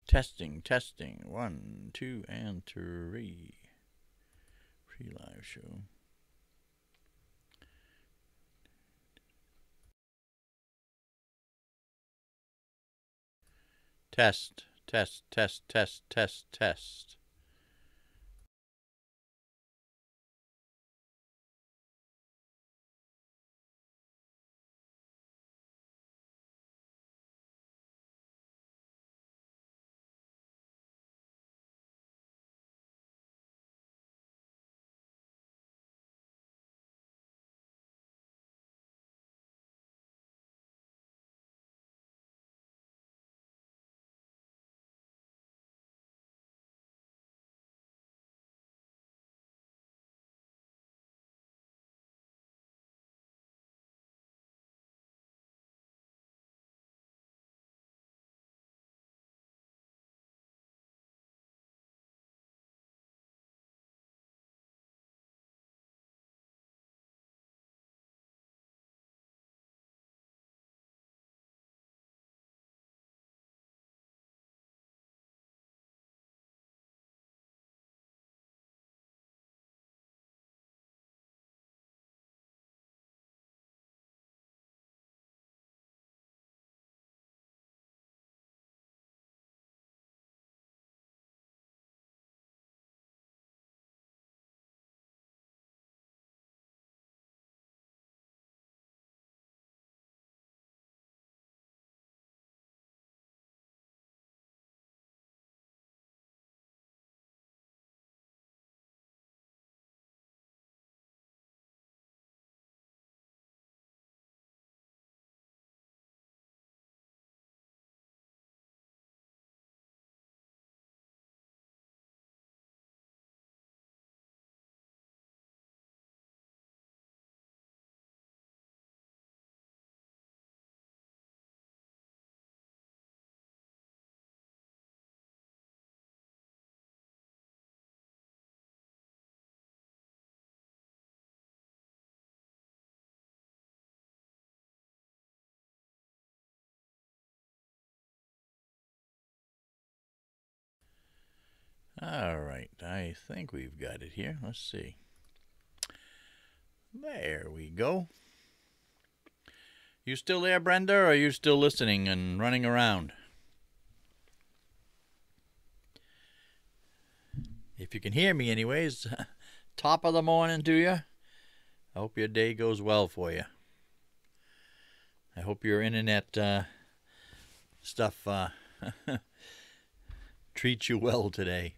Testing, testing. 1, 2, and 3. Pre-live show. Test, test, test, test, test, test. All right, I think we've got it here. Let's see. There we go. You still there, Brenda, or are you still listening and running around? If you can hear me anyways, top of the morning to you. I hope your day goes well for you. I hope your internet stuff treats you well today.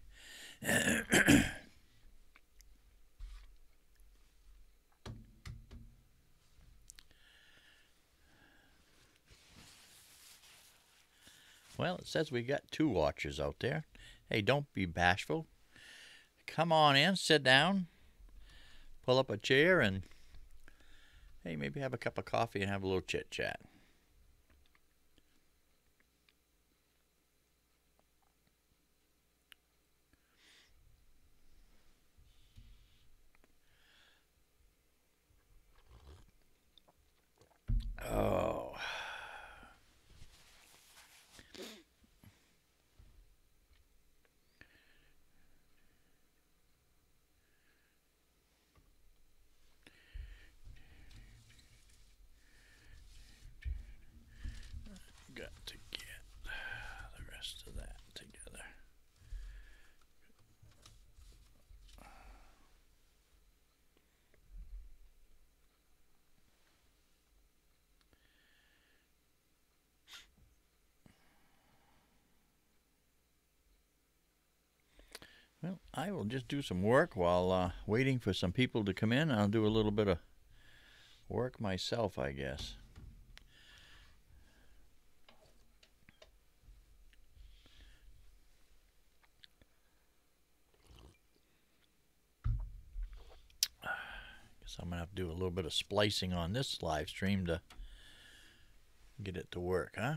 Well, it says we got 2 watchers out there. Hey, don't be bashful. Come on in, sit down, pull up a chair, and hey, maybe have a cup of coffee and have a little chit-chat. Oh. Got to get the rest of that together. Well, I will just do some work while waiting for some people to come in. I'll do a little bit of work myself, I guess. Guess I'm going to have to do a little bit of splicing on this live stream to get it to work, huh?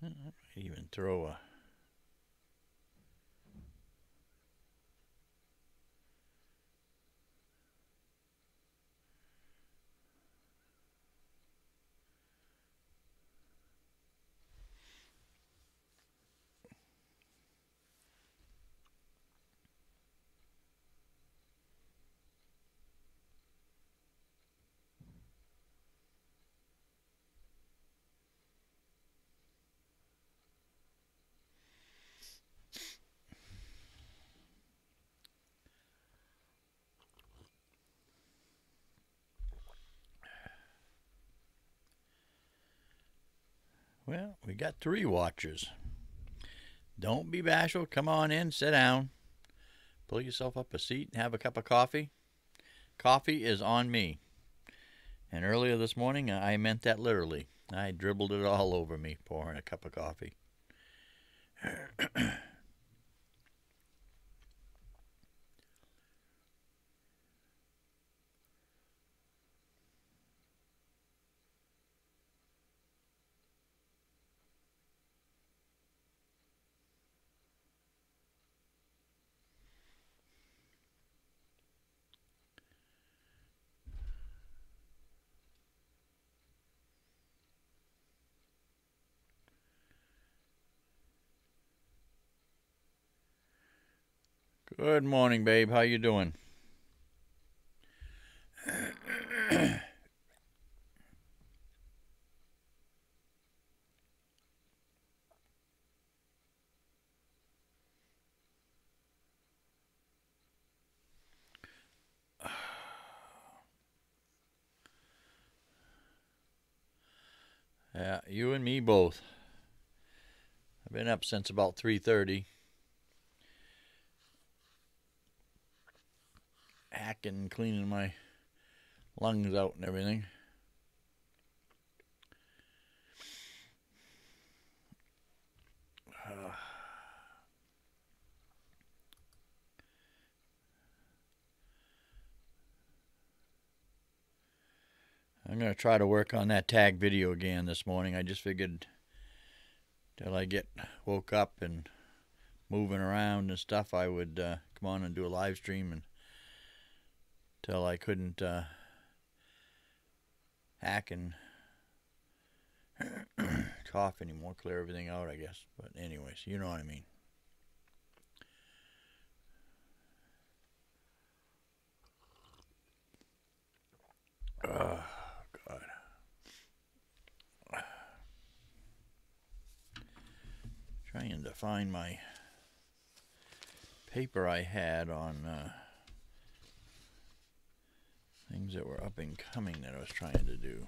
I might even throw a... Well, we got 3 watchers. Don't be bashful. Come on in, sit down. Pull yourself up a seat and have a cup of coffee. Coffee is on me. And earlier this morning, I meant that literally. I dribbled it all over me pouring a cup of coffee. Good morning, babe. How you doing? Yeah, you and me both. I've been up since about 3:30. Hacking, cleaning my lungs out and everything. I'm going to try to work on that tag video again this morning. I just figured till I get woke up and moving around and stuff, I would come on and do a live stream until I couldn't hack and cough anymore, clear everything out, I guess. But anyways, you know what I mean. Oh, God. Trying to find my paper I had on things that were up and coming that I was trying to do.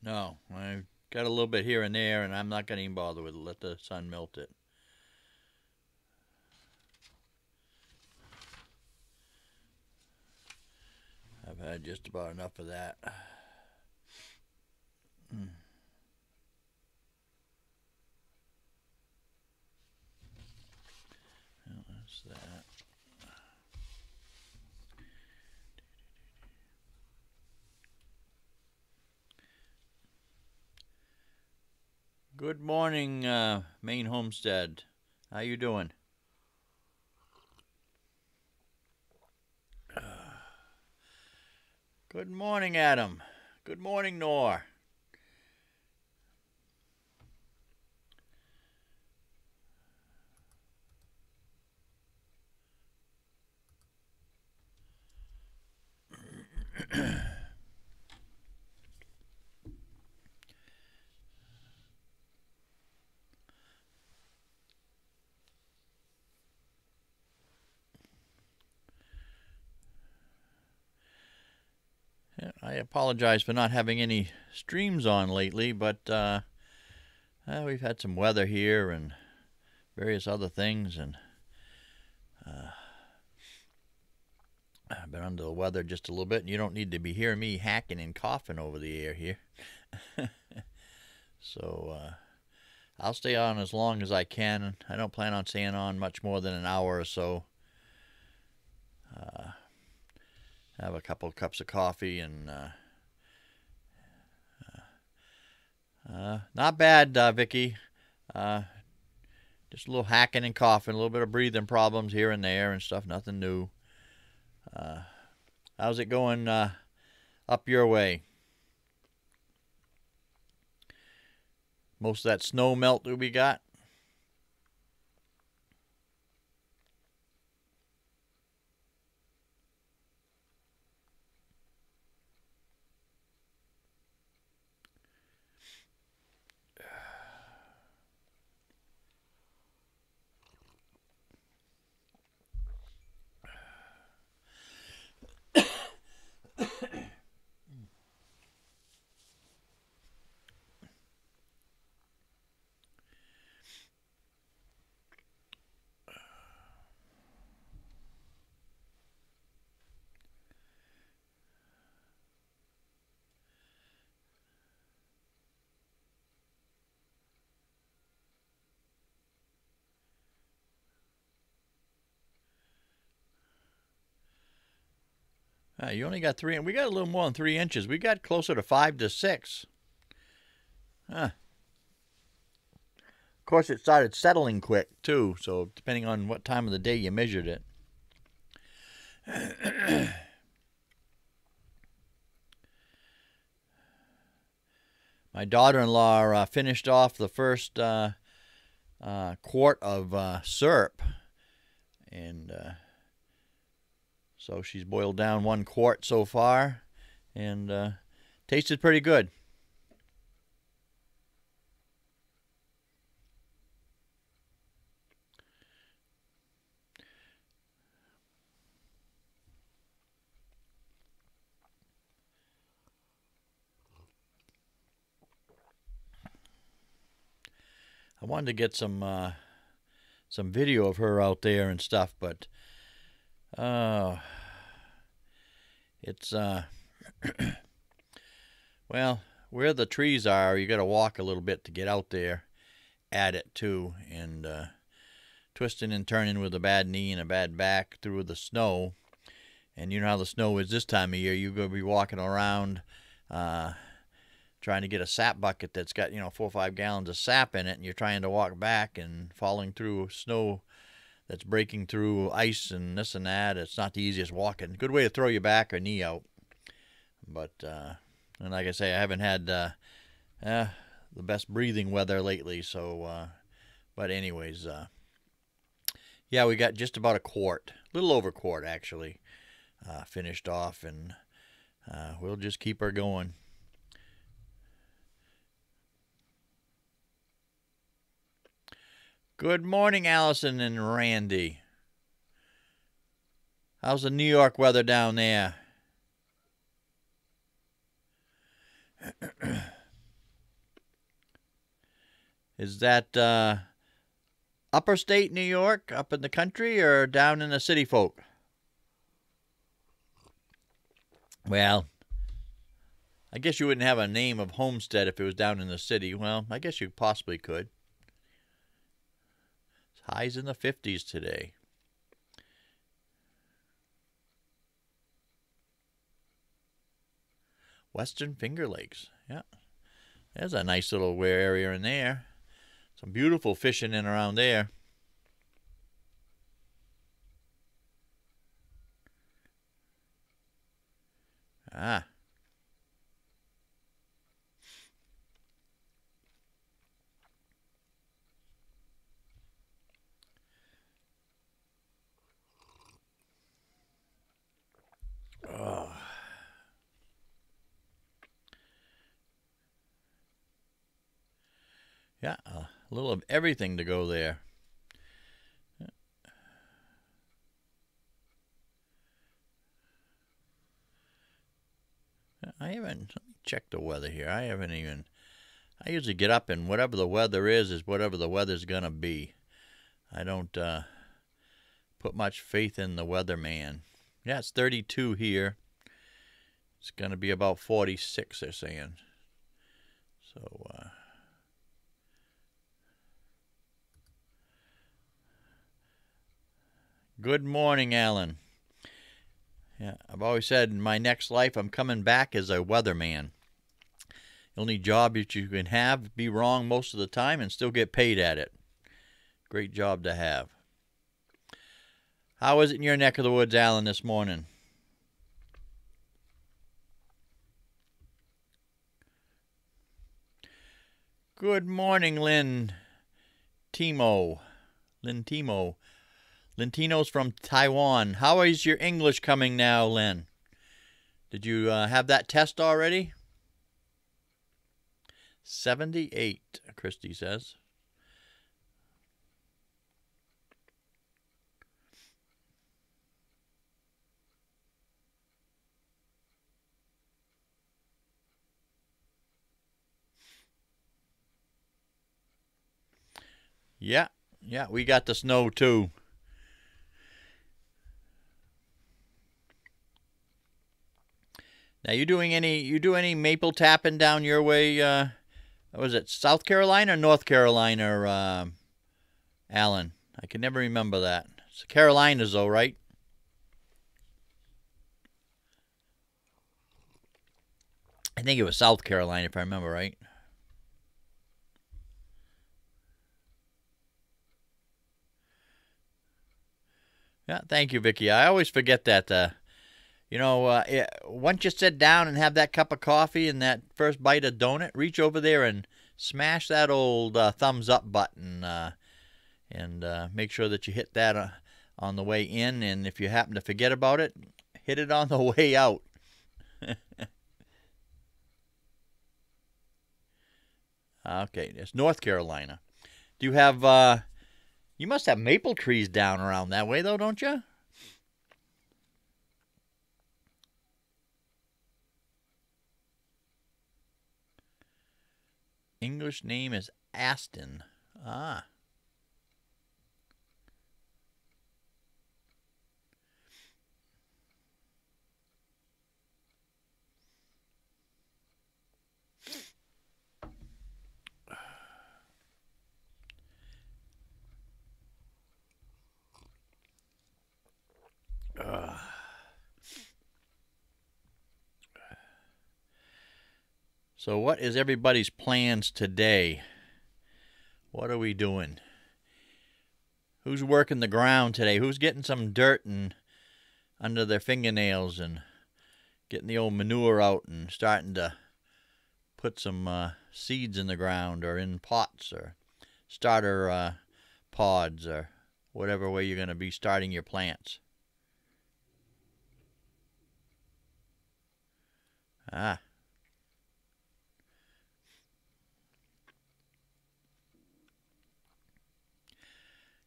No, I've got a little bit here and there, and I'm not going to even bother with it. Let the sun melt it. I've had just about enough of that. Well, that's that. Good morning, Maine Homestead. How you doing? Good morning, Adam. Good morning, Nor. I apologize for not having any streams on lately, but we've had some weather here and various other things, and I've been under the weather just a little bit, and you don't need to be hearing me hacking and coughing over the air here. So I'll stay on as long as I can. I don't plan on staying on much more than an hour or so. Have a couple cups of coffee and not bad, Vicky. Just a little hacking and coughing, a little bit of breathing problems here and there and stuff. Nothing new. How's it going up your way? Most of that snow melt that we got? You only got 3. We got a little more than 3 inches. We got closer to 5 to 6. Huh. Of course, it started settling quick, too, so depending on what time of the day you measured it. My daughter-in-law finished off the first quart of syrup, and so she's boiled down 1 quart so far, and tasted pretty good. I wanted to get some video of her out there and stuff, but it's well, where the trees are, you got to walk a little bit to get out there at it too, and twisting and turning with a bad knee and a bad back through the snow. And you know how the snow is this time of year. You're going to be walking around trying to get a sap bucket that's got 4 or 5 gallons of sap in it, and you're trying to walk back and falling through snow that's breaking through ice and this and that. It's not the easiest walking. Good way to throw your back or knee out. But and like I say, I haven't had the best breathing weather lately. So, but anyways, yeah, we got just about a quart, a little over a quart actually, finished off, and we'll just keep her going. Good morning, Allison and Randy. How's the New York weather down there? Is that upper state New York, up in the country, or down in the city folk? Well, I guess you wouldn't have a name of homestead if it was down in the city. Well, I guess you possibly could. Highs in the 50s today. Western Finger Lakes. Yeah. There's a nice little wear area in there. Some beautiful fishing in around there. Ah. Oh. Yeah, a little of everything to go there. I haven't checked the weather here. I usually get up and whatever the weather is whatever the weather's going to be. I don't put much faith in the weatherman. Yeah, it's 32 here. It's going to be about 46, they're saying. So, good morning, Alan. Yeah, I've always said in my next life I'm coming back as a weatherman. The only job that you can have, be wrong most of the time, and still get paid at it. Great job to have. How is it in your neck of the woods, Alan, this morning? Good morning, Livn. Livn. Lentino's from Taiwan. How is your English coming now, Livn? Did you have that test already? 78, Christy says. Yeah, we got the snow too. Now, you do any maple tapping down your way? Was it South Carolina or North Carolina, Alan? I can never remember that. It's Carolinas, though, right? I think it was South Carolina, if I remember right. Yeah, thank you, Vicky. I always forget that. Once you sit down and have that cup of coffee and that first bite of donut, reach over there and smash that old thumbs up button and make sure that you hit that on the way in. And if you happen to forget about it, hit it on the way out. Okay, it's North Carolina. Do you have, you must have maple trees down around that way, though, don't you? English name is Aston. Ah. So what is everybody's plans today? What are we doing? Who's working the ground today? Who's getting some dirt and under their fingernails and getting the old manure out and starting to put some seeds in the ground or in pots or starter pods or whatever way you're going to be starting your plants? Ah.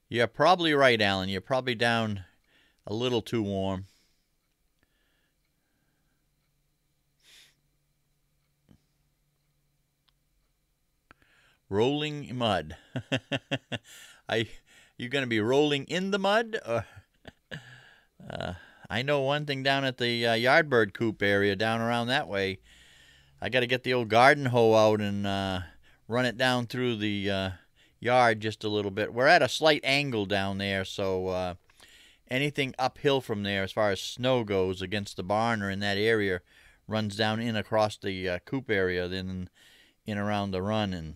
You're probably right, Alan. You're probably down a little too warm. Rolling mud. You going to be rolling in the mud? Or, I know one thing down at the Yardbird coop area down around that way. I got to get the old garden hoe out and run it down through the yard just a little bit. We're at a slight angle down there, so anything uphill from there as far as snow goes against the barn or in that area runs down in across the coop area, then in around the run, and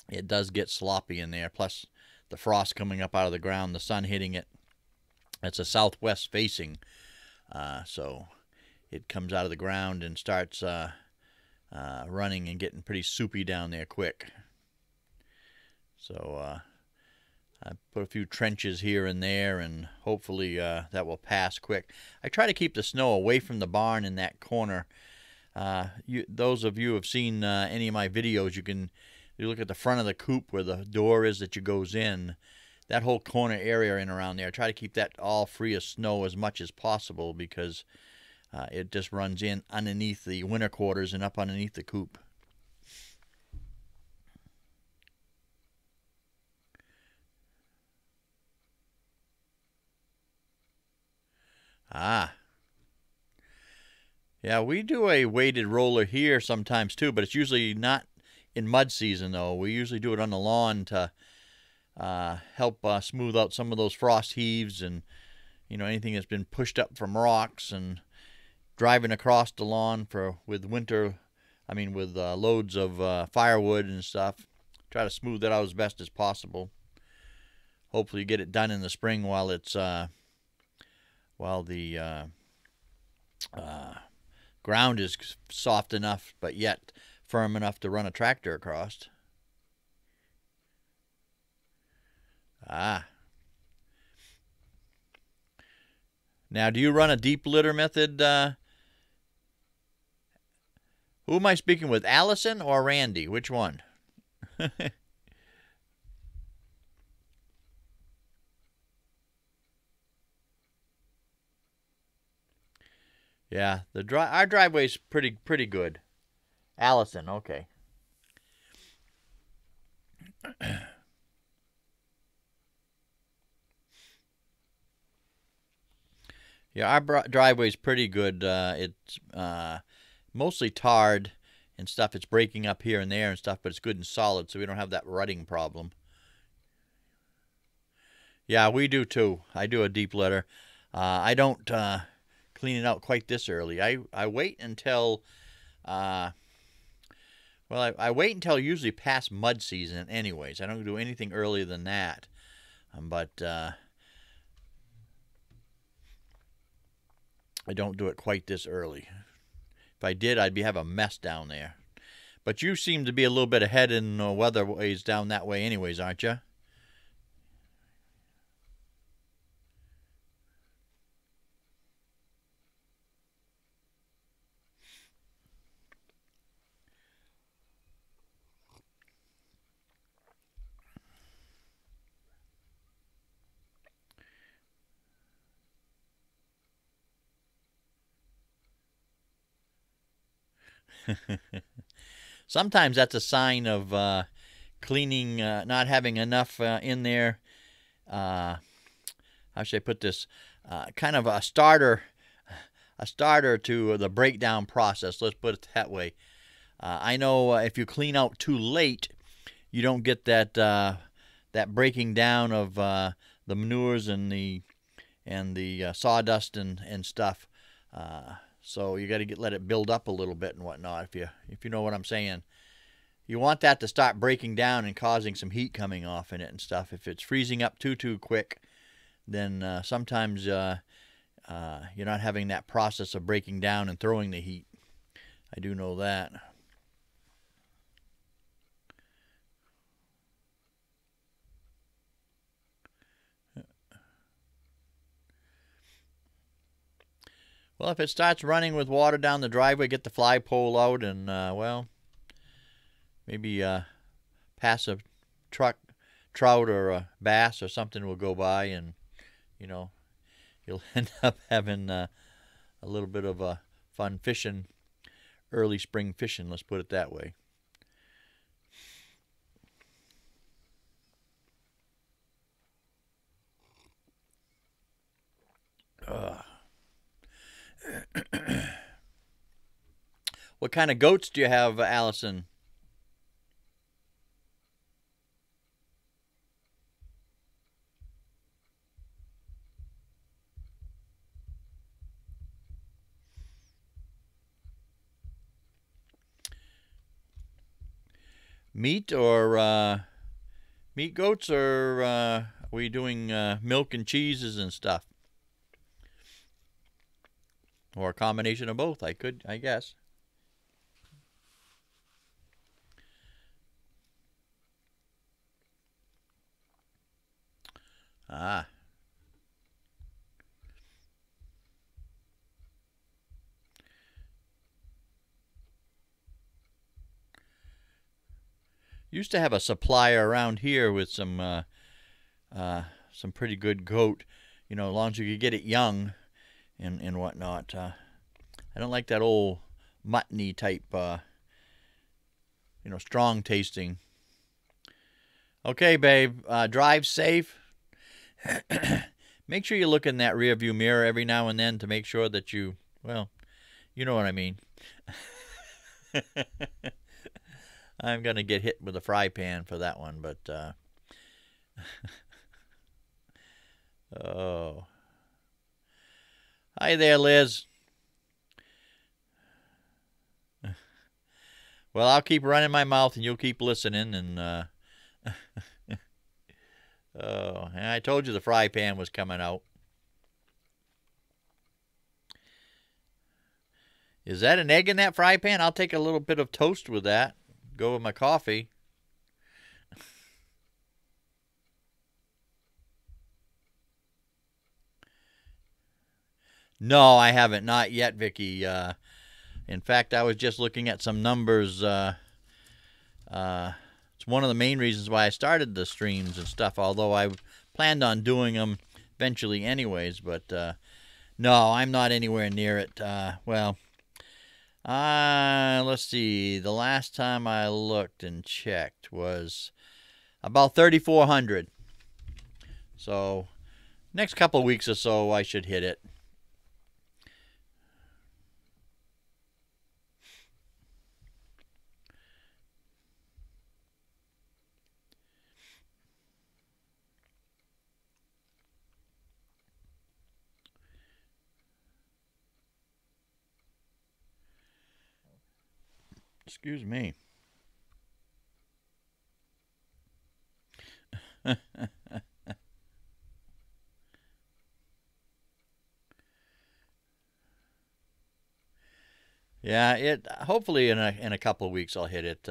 it does get sloppy in there. Plus the frost coming up out of the ground, the sun hitting it. It's a southwest facing, so it comes out of the ground and starts running and getting pretty soupy down there quick. So I put a few trenches here and there, and hopefully that will pass quick. I try to keep the snow away from the barn in that corner. Those of you who have seen any of my videos, you look at the front of the coop where the door is that you goes in. That whole corner area in around there, I try to keep that all free of snow as much as possible because it just runs in underneath the winter quarters and up underneath the coop. Ah. Yeah, we do a weighted roller here sometimes too, but it's usually not in mud season, though. We usually do it on the lawn to help smooth out some of those frost heaves and, you know, anything that's been pushed up from rocks, and driving across the lawn with loads of firewood and stuff. Try to smooth it out as best as possible. Hopefully get it done in the spring while the ground is soft enough but yet firm enough to run a tractor across. Now, do you run a deep litter method? Who am I speaking with, Allison or Randy? Which one? Yeah, our driveway's pretty good. Allison, okay. Yeah, our driveway's pretty good. It's mostly tarred and stuff. It's breaking up here and there and stuff, but it's good and solid, so we don't have that rutting problem. Yeah, we do too. I do a deep litter. I don't clean it out quite this early. I wait until I wait until usually past mud season anyways. I don't do anything earlier than that. But I don't do it quite this early. If I did, I'd have a mess down there. But you seem to be a little bit ahead in weather-ways down that way anyways, aren't you? Sometimes that's a sign of cleaning, not having enough in there. How should I put this? Kind of a starter to the breakdown process. Let's put it that way. I know if you clean out too late, you don't get that breaking down of the manures and the sawdust and stuff. So you got to let it build up a little bit and whatnot. If you know what I'm saying, you want that to start breaking down and causing some heat coming off in it and stuff. If it's freezing up too quick, then sometimes you're not having that process of breaking down and throwing the heat. I do know that. Well, if it starts running with water down the driveway, get the fly pole out and, maybe pass a trout or a bass or something will go by, and, you'll end up having a little bit of fun fishing, early spring fishing, let's put it that way. What kind of goats do you have, Allison? Meat goats, or are we doing milk and cheeses and stuff? Or a combination of both, I guess. Ah. Used to have a supplier around here with some pretty good goat, as long as you could get it young and whatnot. I don't like that old muttony type, strong tasting. Okay, babe, drive safe. Make sure you look in that rear view mirror every now and then to make sure that you know what I mean. I'm going to get hit with a fry pan for that one, but oh. Hi there, Liz. Well, I'll keep running my mouth and you'll keep listening, and oh, and I told you the fry pan was coming out. Is that an egg in that fry pan? I'll take a little bit of toast with that. Go with my coffee. No, I haven't. Not yet, Vicky. In fact, I was just looking at some numbers. It's one of the main reasons why I started the streams and stuff, although I planned on doing them eventually anyways. But no, I'm not anywhere near it. Well, let's see. The last time I looked and checked was about 3,400. So next couple of weeks or so, I should hit it. Excuse me. Yeah, it hopefully in a couple of weeks I'll hit it.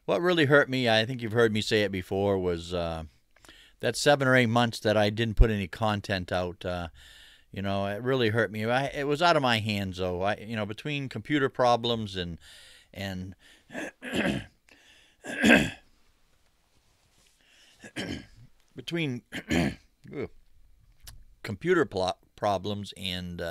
What really hurt me, I think you've heard me say it before, was that 7 or 8 months that I didn't put any content out. You know, it really hurt me. It was out of my hands, though. You know, between computer problems and between computer problems and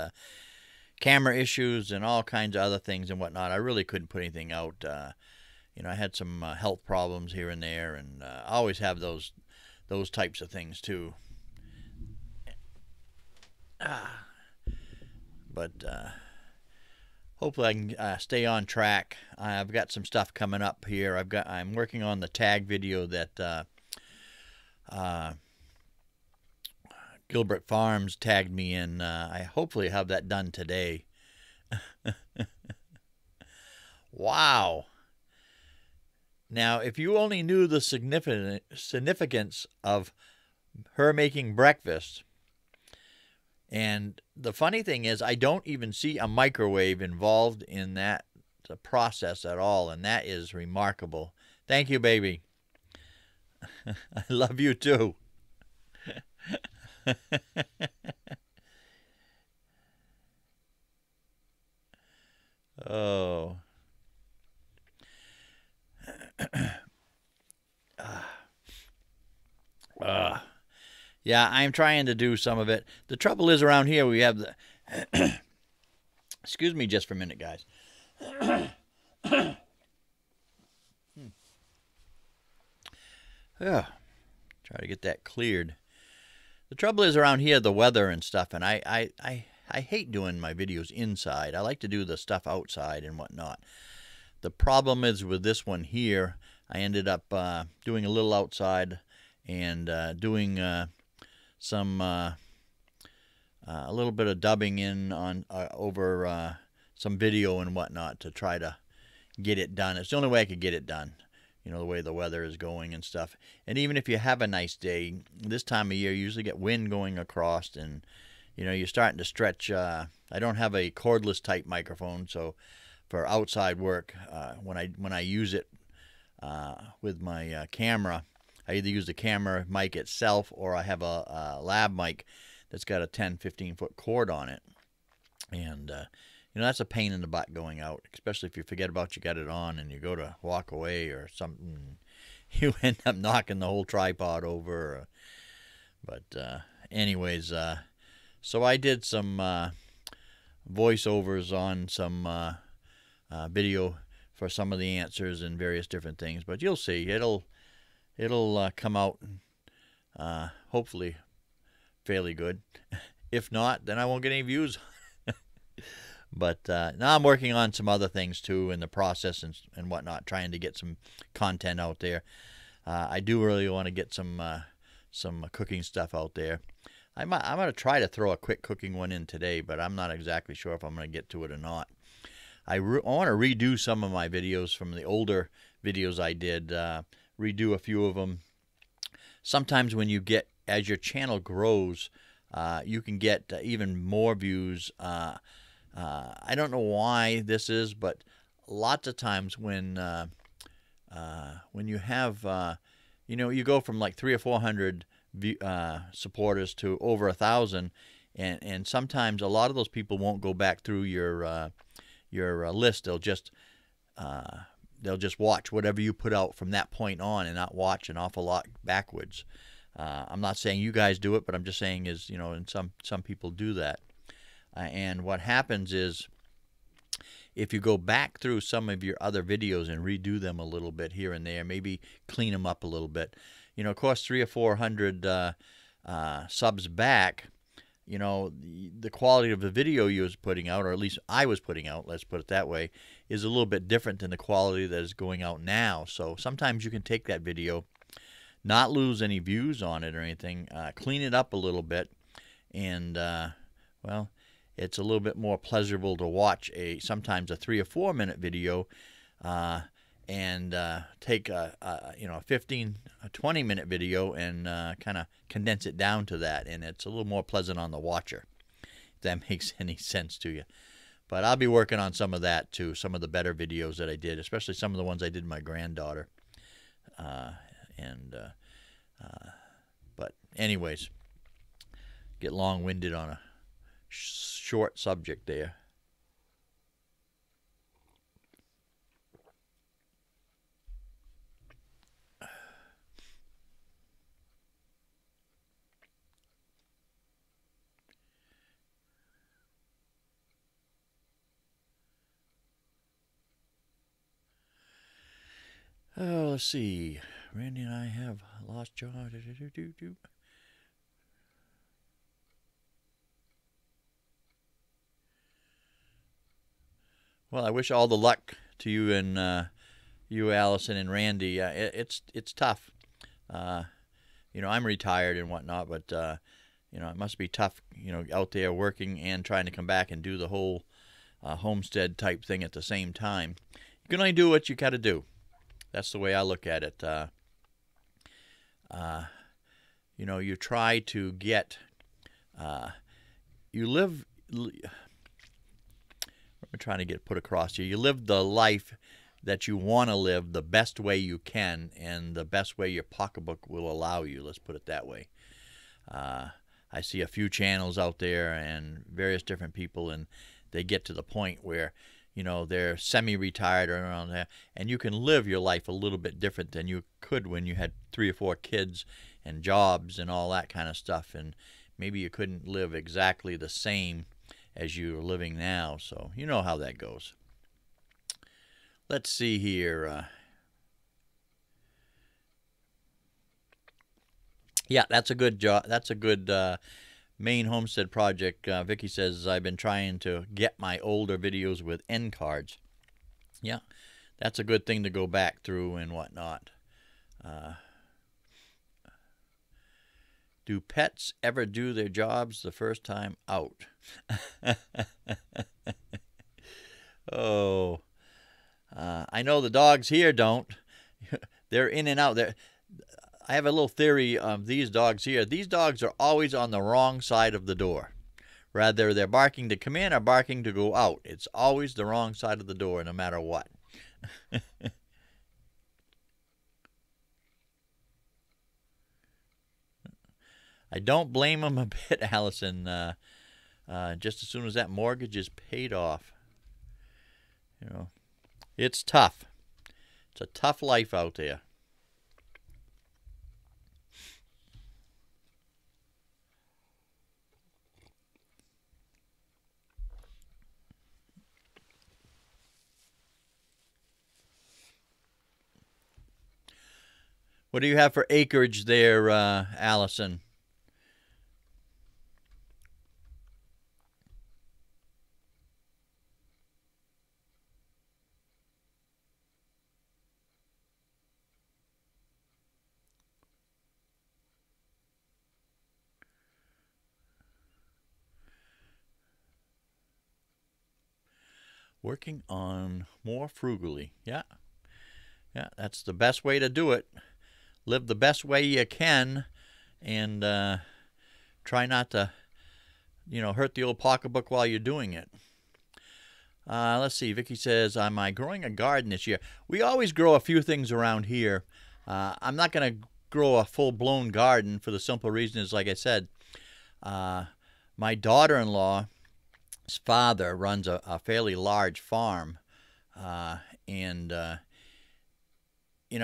camera issues and all kinds of other things and whatnot, I really couldn't put anything out. You know, I had some health problems here and there, and I always have those types of things too. But hopefully I can stay on track. I've got some stuff coming up here. I'm working on the tag video that Gilbert Farms tagged me in. I hopefully have that done today. Wow. Now, if you only knew the significance of her making breakfast, and the funny thing is, I don't even see a microwave involved in that process at all, and that is remarkable. Thank you, baby. I love you too. Oh. Yeah, I'm trying to do some of it. The trouble is around here we have the... Excuse me just for a minute, guys. Yeah, try to get that cleared. The trouble is around here, the weather and stuff, and I hate doing my videos inside. I like to do the stuff outside and whatnot. The problem is with this one here, I ended up doing a little outside and doing some a little bit of dubbing in on over some video and whatnot to try to get it done. It's the only way I could get it done, you know, the way the weather is going and stuff. And even if you have a nice day, this time of year you usually get wind going across, and you know, you're starting to stretch. I don't have a cordless type microphone, so for outside work, when I use it with my camera, I either use the camera mic itself, or I have a lab mic that's got a 10-15 foot cord on it. And you know, that's a pain in the butt going out, especially if you forget about you got it on and you go to walk away or something. You end up knocking the whole tripod over. But anyways, so I did some voiceovers on some video for some of the answers and various different things. But you'll see, it'll come out hopefully fairly good. If not, then I won't get any views. But now I'm working on some other things too in the process and whatnot, trying to get some content out there. I do really want to get some cooking stuff out there. I'm going to try to throw a quick cooking one in today, but I'm not exactly sure if I'm going to get to it or not. I want to redo some of my videos from the older videos I did, redo a few of them. Sometimes when you get, as your channel grows, you can get even more views. I don't know why this is, but lots of times when you have, you go from like 300 or 400 supporters to over 1,000, and sometimes a lot of those people won't go back through your list. They'll just watch whatever you put out from that point on, and not watch an awful lot backwards. I'm not saying you guys do it, but I'm just saying and some people do that. And what happens is, if you go back through some of your other videos and redo them a little bit here and there, maybe clean them up a little bit, of course, 300 or 400 subs back, the quality of the video you was putting out, or at least I was putting out, let's put it that way, is a little bit different than the quality that is going out now. So sometimes you can take that video, not lose any views on it or anything, clean it up a little bit, and well, it's a little bit more pleasurable to watch sometimes a 3 or 4 minute video, and take a 15, 20 minute video and kind of condense it down to that, and it's a little more pleasant on the watcher, if that makes any sense to you. But I'll be working on some of that too, some of the better videos that I did, especially some of the ones I did with my granddaughter. But anyways, get long-winded on a short subject there. Oh, let's see. Randy and I have lost John. Well, I wish all the luck to you and you, Allison, and Randy. It's tough. I'm retired and whatnot, but it must be tough. Out there working and trying to come back and do the whole homestead type thing at the same time. You can only do what you got to do. That's the way I look at it. You try to get. You live. I'm trying to put across here. You live the life that you want to live the best way you can, and the best way your pocketbook will allow you. Let's put it that way. I see a few channels out there and various different people, and they get to the point where they're semi-retired or around there, and you can live your life a little bit different than you could when you had 3 or 4 kids and jobs and all that kind of stuff, and maybe you couldn't live exactly the same as you're living now. So you know how that goes. Let's see here. Yeah, that's a good job. That's a good main homestead project. Vicky says, I've been trying to get my older videos with end cards. Yeah, that's a good thing to go back through and whatnot. Do pets ever do their jobs the first time out? Oh, I know the dogs here don't. They're in and out. I have a little theory of these dogs here. These dogs are always on the wrong side of the door. Rather, they're barking to come in or barking to go out. It's always the wrong side of the door, no matter what. I don't blame them a bit, Allison. Just as soon as that mortgage is paid off. It's tough. It's a tough life out there. What do you have for acreage there, Allison? Working on more frugally. Yeah. Yeah, that's the best way to do it. Live the best way you can, and try not to, hurt the old pocketbook while you're doing it. Let's see. Vicky says, "Am I growing a garden this year?" We always grow a few things around here. I'm not going to grow a full-blown garden for the simple reason is, like I said, my daughter-in-law's father runs a fairly large farm, and you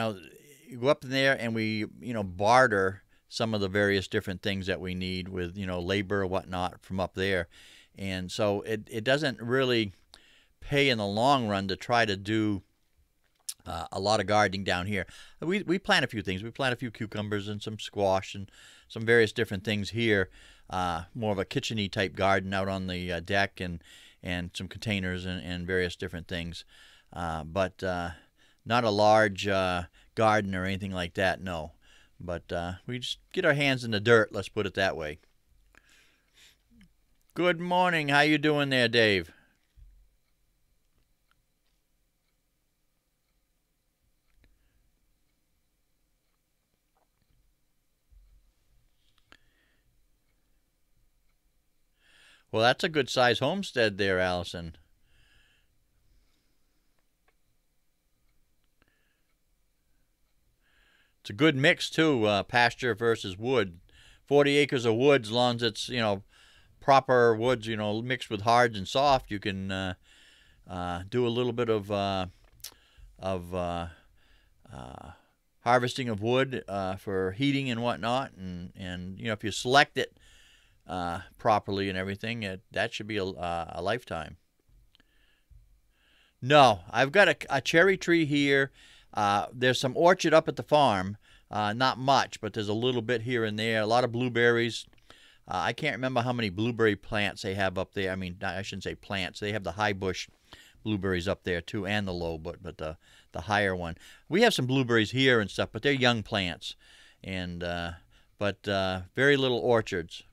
go up in there and we barter some of the various different things that we need with labor or whatnot from up there, and so it doesn't really pay in the long run to try to do a lot of gardening down here. We plant a few things. We plant a few cucumbers and some squash and some various different things here. More of a kitchen-y type garden out on the deck, and some containers and various different things. But not a large garden or anything like that, no. But we just get our hands in the dirt, let's put it that way. Good morning. How you doing there, Dave? Well, that's a good size homestead there, Allison. It's a good mix too, pasture versus wood. 40 acres of woods, as long as it's proper woods, mixed with hards and soft. You can do a little bit of harvesting of wood for heating and whatnot, and if you select it properly and everything, that should be a lifetime. No, I've got a cherry tree here. There's some orchard up at the farm. Not much, but there's a little bit here and there. A lot of blueberries. I can't remember how many blueberry plants they have up there. I mean, I shouldn't say plants. They have the high bush blueberries up there too, and the low, but the higher one. We have some blueberries here and stuff, but they're young plants, and but very little orchards.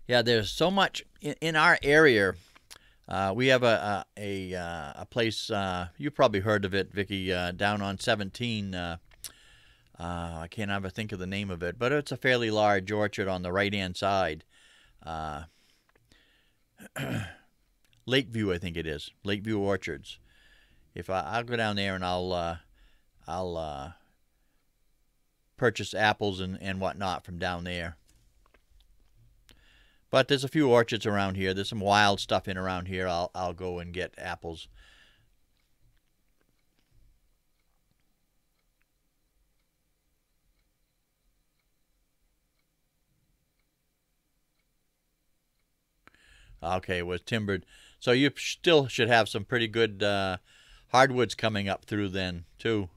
Yeah, there's so much in our area. We have a place, you probably heard of it, Vicky, down on 17. I can't ever think of the name of it, but it's a fairly large orchard on the right-hand side. Lakeview, I think it is. Lakeview Orchards. I'll go down there and I'll purchase apples and whatnot from down there. But there's a few orchards around here. There's some wild stuff in around here. I'll go and get apples. Okay, it was timbered. So you still should have some pretty good hardwoods coming up through then, too.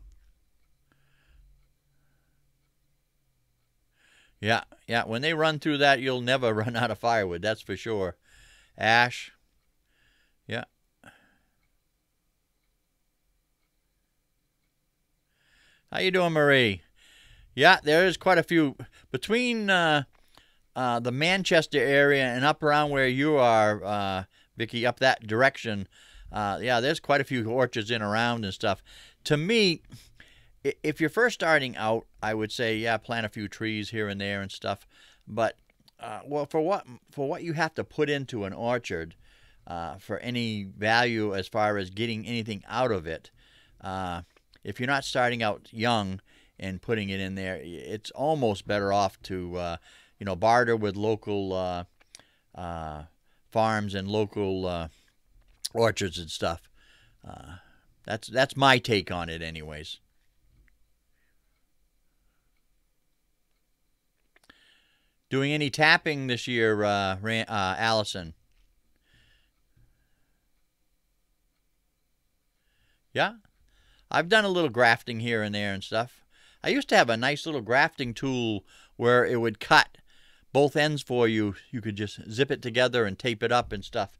Yeah, yeah. When they run through that, you'll never run out of firewood. That's for sure. Ash. Yeah. How you doing, Marie? Yeah, there is quite a few between the Manchester area and up around where you are, Vicky, up that direction. Yeah, there's quite a few orchards in around and stuff. To me, if you're first starting out, I would say, yeah, plant a few trees here and there and stuff. But well, for what you have to put into an orchard, for any value as far as getting anything out of it, if you're not starting out young and putting it in there, it's almost better off to barter with local farms and local orchards and stuff. That's my take on it, anyways. Doing any tapping this year, Allison? Yeah, I've done a little grafting here and there and stuff. I used to have a nice little grafting tool where it would cut both ends for you. You could just zip it together and tape it up and stuff.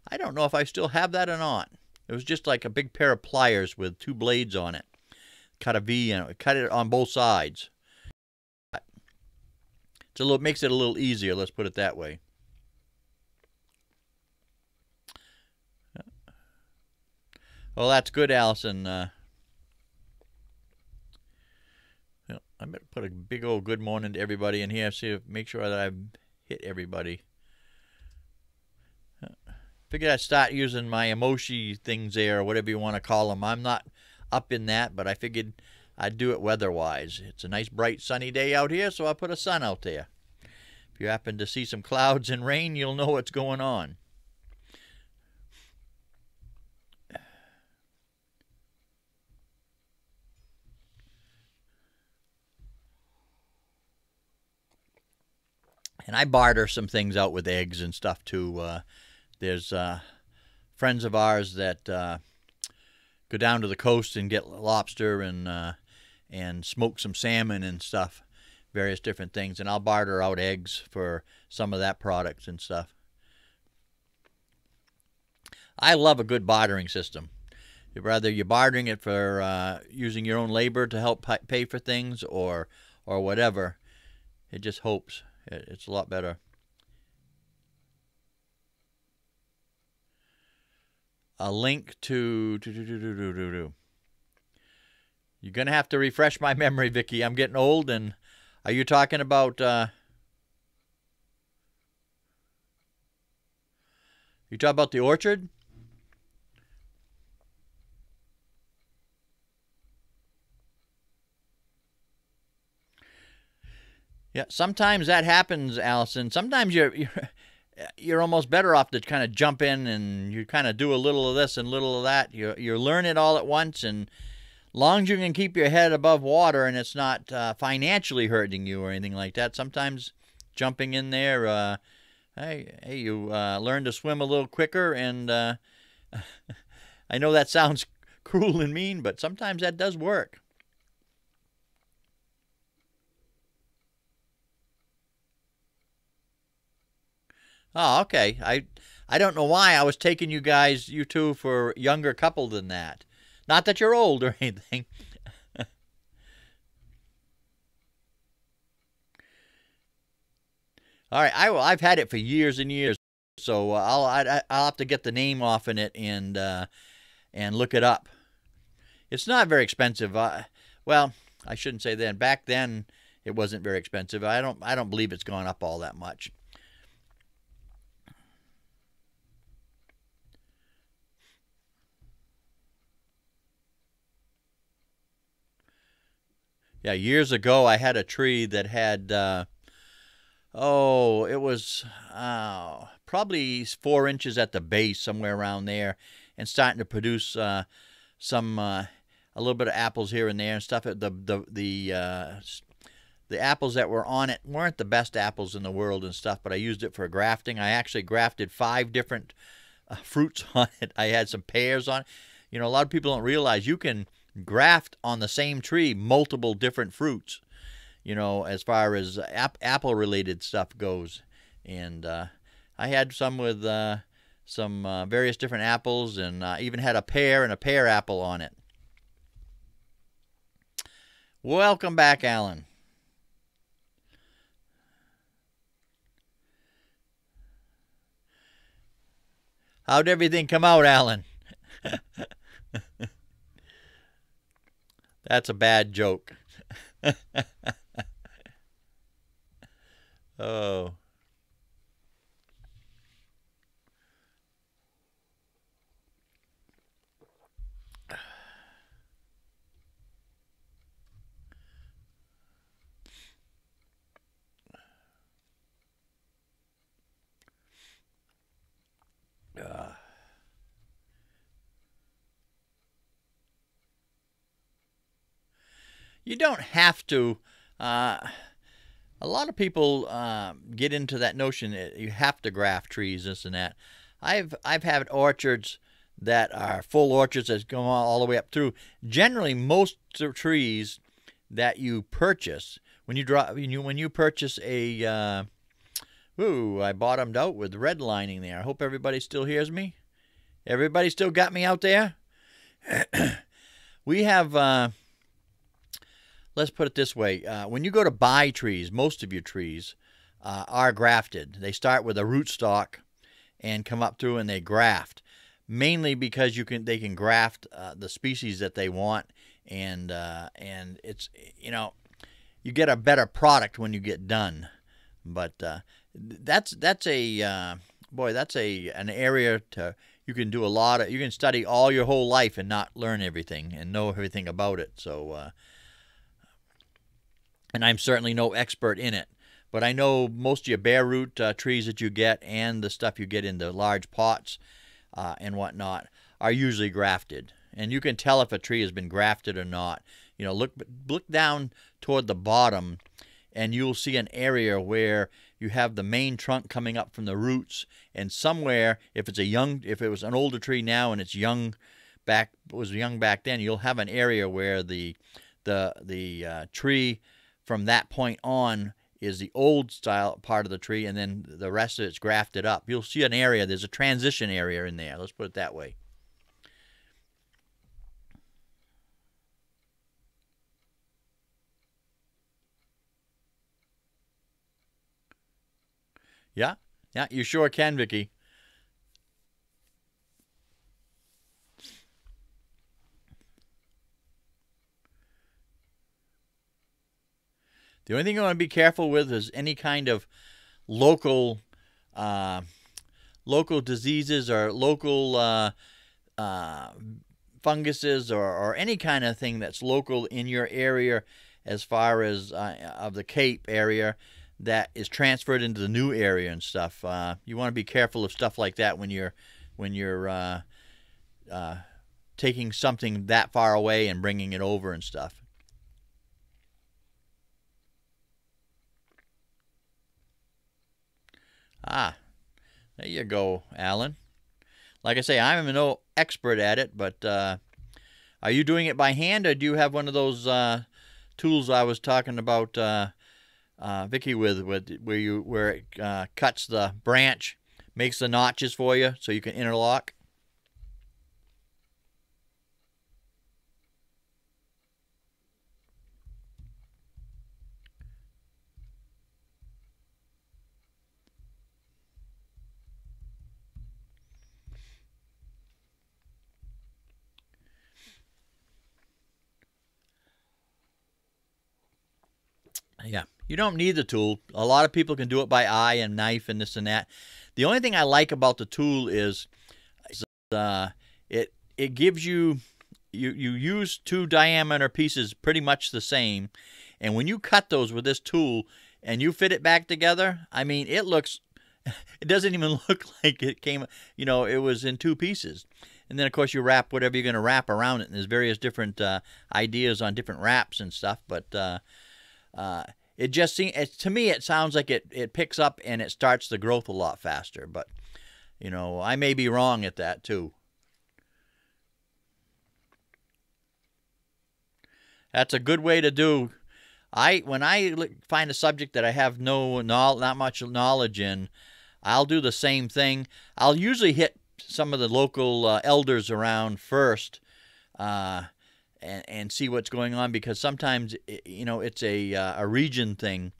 I don't know if I still have that or not. It was just like a big pair of pliers with two blades on it. Cut a V and cut it on both sides. makes it a little easier. Let's put it that way. Well, that's good, Allison. I better put a big old good morning to everybody in here. Make sure that I've hit everybody. Figured I'd start using my emoji things there, or whatever you want to call them. I'm not up in that, but I figured I'd do it weather-wise. It's a nice, bright, sunny day out here, so I put a sun out there. If you happen to see some clouds and rain, you'll know what's going on. And I barter some things out with eggs and stuff too. There's friends of ours that go down to the coast and get lobster and smoke some salmon and stuff, various different things. And I'll barter out eggs for some of that product and stuff. I love a good bartering system. Whether you're bartering it for using your own labor to help pay for things or whatever, it just hopes. It's a lot better. A link to You're going to have to refresh my memory, Vicky. I'm getting old, and are you talking about you talking about the orchard? Yeah, sometimes that happens, Allison. Sometimes you're almost better off to kind of jump in and you kind of do a little of this and a little of that. You learn it all at once, and long as you can keep your head above water and it's not financially hurting you or anything like that. Sometimes jumping in there, hey, you learn to swim a little quicker, and I know that sounds cruel and mean, but sometimes that does work. Oh, okay. I don't know why I was taking you two, for a younger couple than that. Not that you're old or anything. All right, I've had it for years and years, so I'll have to get the name off in it and look it up. It's not very expensive. Well, I shouldn't say then. Back then, it wasn't very expensive. I don't believe it's gone up all that much. Yeah, years ago I had a tree that had, it was probably 4 inches at the base, somewhere around there, and starting to produce a little bit of apples here and there and stuff. The apples that were on it weren't the best apples in the world and stuff, but I used it for grafting. I actually grafted 5 different fruits on it. I had some pears on it. You know, a lot of people don't realize you can graft on the same tree multiple different fruits, you know, as far as apple related stuff goes. And I had some with some various different apples, and even had a pear and a pear apple on it. Welcome back, Alan. How'd everything come out, Alan? That's a bad joke. Oh. You don't have to. A lot of people get into that notion that you have to graft trees, this and that. I've had orchards that are full orchards that go all the way up through. Generally, most trees that you purchase, when you purchase a I bottomed out with red lining there. I hope everybody still hears me. Everybody still got me out there? We have let's put it this way. When you go to buy trees, most of your trees, are grafted. They start with a rootstock and come up through and they graft, mainly because they can graft the species that they want, and it's, you get a better product when you get done. But that's a boy, that's an area to, you can do a lot of, you can study all your whole life and not learn everything and know everything about it. So and I'm certainly no expert in it, but I know most of your bare root trees that you get and the stuff you get in the large pots and whatnot are usually grafted, and you can tell if a tree has been grafted or not. Look down toward the bottom, and you'll see an area where you have the main trunk coming up from the roots, and somewhere, if it was an older tree now and it's young was young back then, you'll have an area where the tree from that point on is the old style part of the tree, and then the rest of it's grafted up. You'll see an area, there's a transition area in there. Let's put it that way. Yeah, yeah, you sure can, Vicky. The only thing you want to be careful with is any kind of local uh, local diseases or local uh, funguses, or any kind of thing that's local in your area, as far as of the Cape area that is transferred into the new area and stuff. You want to be careful of stuff like that when you're uh, taking something that far away and bringing it over and stuff. Ah, there you go, Alan. Like I say, I'm no expert at it, but are you doing it by hand, or do you have one of those tools I was talking about, Vicky, with where it cuts the branch, makes the notches for you so you can interlock? Yeah, you don't need the tool. A lot of people can do it by eye and knife and this and that. The only thing I like about the tool is uh, it gives you use two diameter pieces pretty much the same, and when you cut those with this tool and you fit it back together, I mean, it doesn't even look like it came, it was in two pieces. And then of course you wrap whatever you're going to wrap around it, and there's various different ideas on different wraps and stuff, but uh, it just seems, to me, it sounds like it picks up and it starts the growth a lot faster. But I may be wrong at that too. That's a good way to do. When I find a subject that I have not much knowledge in, I'll do the same thing. I'll usually hit some of the local elders around first, uh, and see what's going on, because sometimes it's a region thing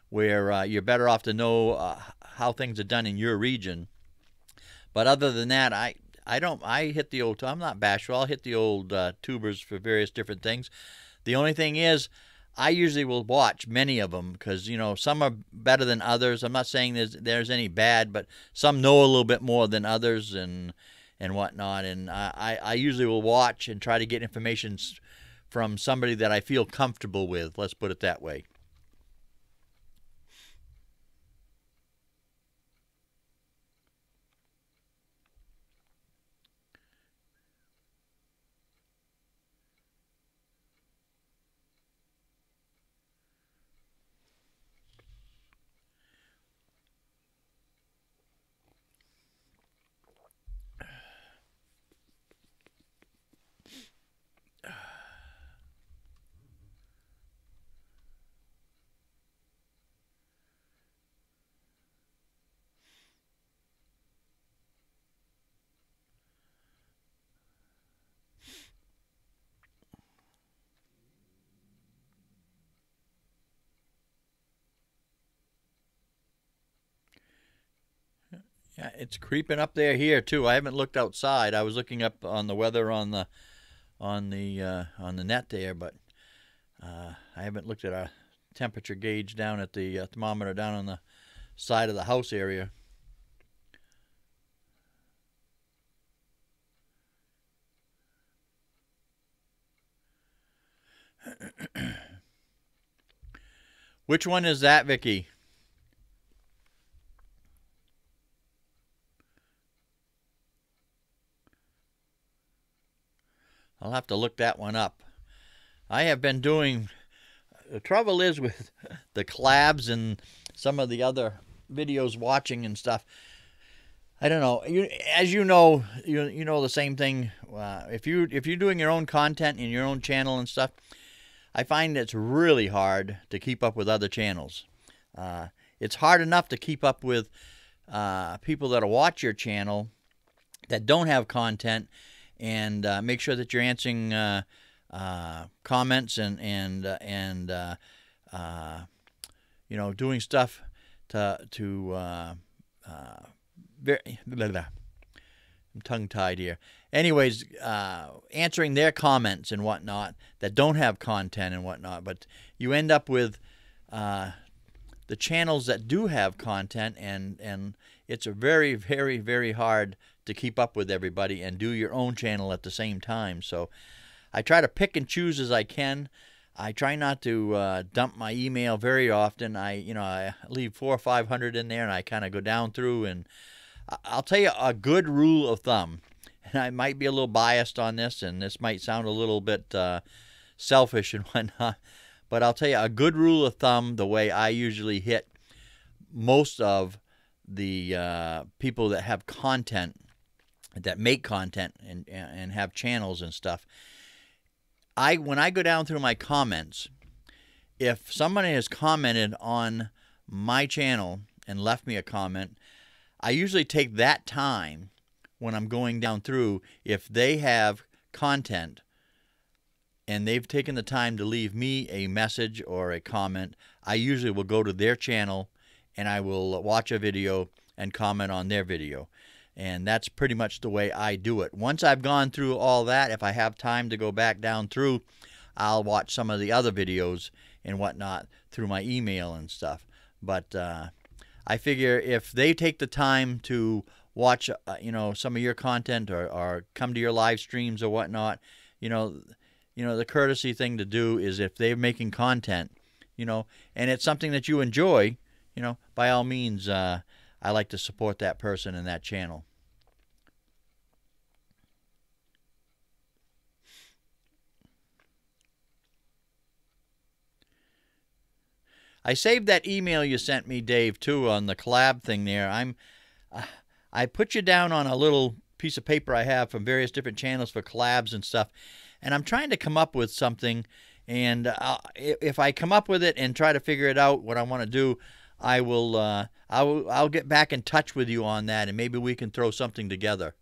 where you're better off to know how things are done in your region. But other than that, I don't I hit the old, I'm not bashful. I'll hit the old tubers for various different things. The only thing is, I usually will watch many of them, because some are better than others. I'm not saying there's any bad, but some know a little bit more than others and whatnot. And I usually will watch and try to get information from somebody that I feel comfortable with. Let's put it that way. It's creeping up there here too. I haven't looked outside. I was looking up on the weather on the net there, but I haven't looked at our temperature gauge down at the thermometer down on the side of the house area. Which one is that, Vicky? I'll have to look that one up. I have been doing... The trouble is with the collabs and some of the other videos watching and stuff, I don't know. As you know, you know the same thing. If you're doing your own content in your own channel and stuff, I find it's really hard to keep up with other channels. It's hard enough to keep up with people that watch your channel that don't have content, and make sure that you're answering comments and you know, doing stuff to I'm tongue-tied here. Anyways, answering their comments and whatnot that don't have content and whatnot, but you end up with the channels that do have content, and it's a very, very, very hard to keep up with everybody and do your own channel at the same time. So I try to pick and choose as I can. I try not to dump my email very often. I leave 400 or 500 in there, and I kind of go down through. And I'll tell you a good rule of thumb, and I might be a little biased on this, and this might sound a little bit selfish and whatnot, but I'll tell you a good rule of thumb, the way I usually hit most of the people that have content, that make content and have channels and stuff. When I go down through my comments, if somebody has commented on my channel and left me a comment, I usually take that time when I'm going down through. If they have content and they've taken the time to leave me a message or a comment, I usually will go to their channel and I will watch a video and comment on their video. And that's pretty much the way I do it. Once I've gone through all that, if I have time to go back down through, I'll watch some of the other videos and whatnot through my email and stuff. But I figure if they take the time to watch, you know, some of your content or come to your live streams or whatnot, you know, the courtesy thing to do is, if they're making content, you know, and it's something that you enjoy, you know, by all means, I like to support that person and that channel. I saved that email you sent me, Dave, too, on the collab thing there. I put you down on a little piece of paper I have from various different channels for collabs and stuff, and I'm trying to come up with something. And if I come up with it and try to figure it out, what I want to do, I'll get back in touch with you on that, and maybe we can throw something together.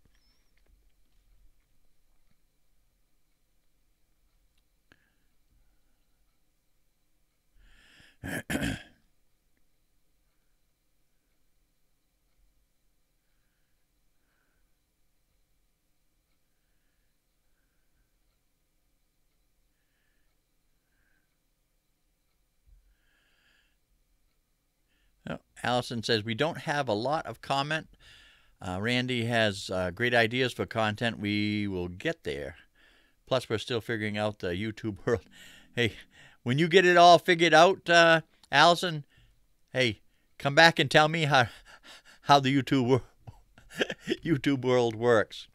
Allison says, we don't have a lot of comment. Randy has great ideas for content. We will get there. Plus, we're still figuring out the YouTube world. Hey, when you get it all figured out, Allison, hey, come back and tell me how the YouTube world works.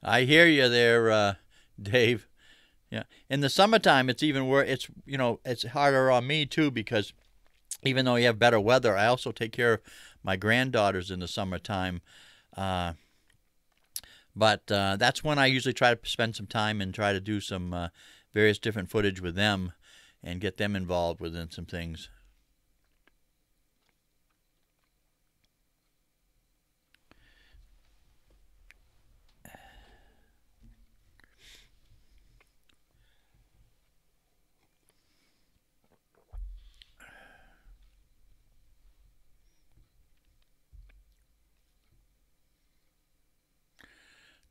I hear you there, Dave. Yeah, in the summertime, it's even worse. It's, you know, it's harder on me too, because even though you have better weather, I also take care of my granddaughters in the summertime. But that's when I usually try to spend some time and try to do some various different footage with them. and get them involved within some things.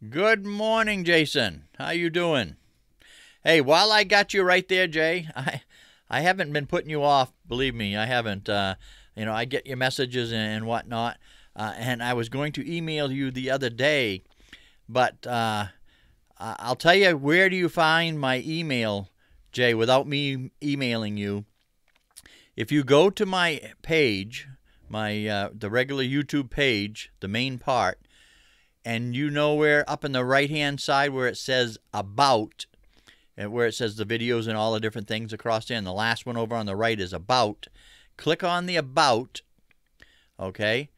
Good morning, Jason. How you doing? Hey, while I got you right there, Jay, I haven't been putting you off. Believe me, I haven't. You know, I get your messages and whatnot, and I was going to email you the other day, but I'll tell you, where do you find my email, Jay, without me emailing you? If you go to my page, the regular YouTube page, the main part, and you know where up in the right-hand side where it says About, and where it says the videos and all the different things across there, and the last one over on the right is About. Click on the About, okay?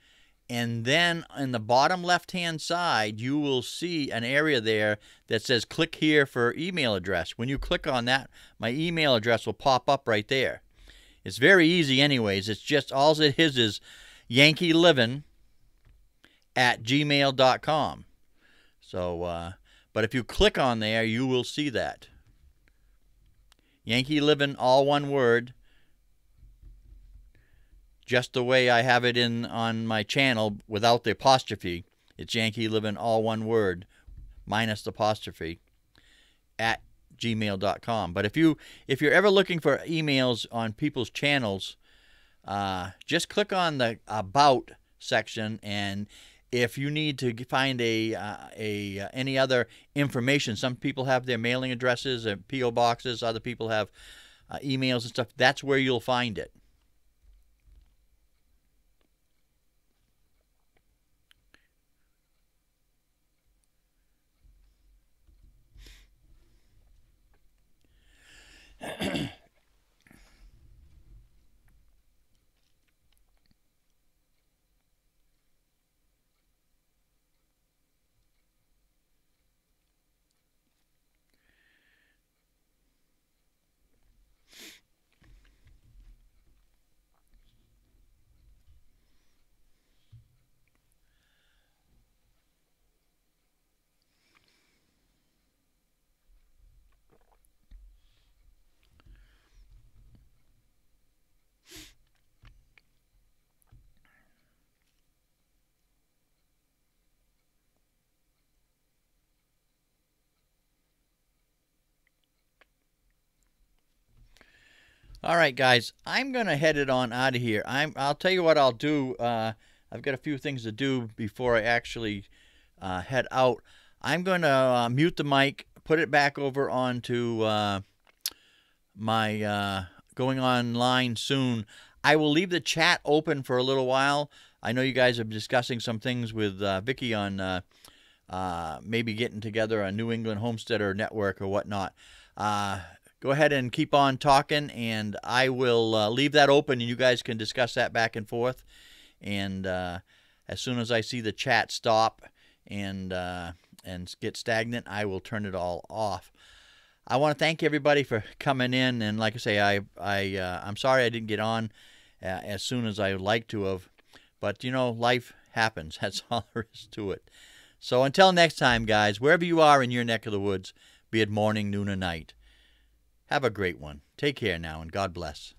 And then in the bottom left-hand side, you will see an area there that says click here for email address. When you click on that, my email address will pop up right there. It's very easy anyways. It's just, all it is Yankee Livn at gmail.com. So, but if you click on there, you will see that. Yankee Livn, all one word, just the way I have it on my channel without the apostrophe. It's Yankee Livn, all one word, minus the apostrophe, at gmail.com. But if you're ever looking for emails on people's channels, just click on the About section, and if you need to find any other information, some people have their mailing addresses and P.O. boxes, other people have emails and stuff, that's where you'll find it. All right, guys, I'm going to head it on out of here. I'll tell you what I'll do. I've got a few things to do before I actually head out. I'm going to mute the mic, put it back over onto my going online soon. I will leave the chat open for a little while. I know you guys are discussing some things with Vicky on maybe getting together a New England Homesteader network or whatnot. Go ahead and keep on talking, and I will leave that open, and you guys can discuss that back and forth. And as soon as I see the chat stop and get stagnant, I will turn it all off. I want to thank everybody for coming in, and like I say, I'm sorry I didn't get on as soon as I would like to have, but you know, life happens. That's all there is to it. So until next time, guys, wherever you are in your neck of the woods, be it morning, noon, or night, have a great one. Take care now, and God bless.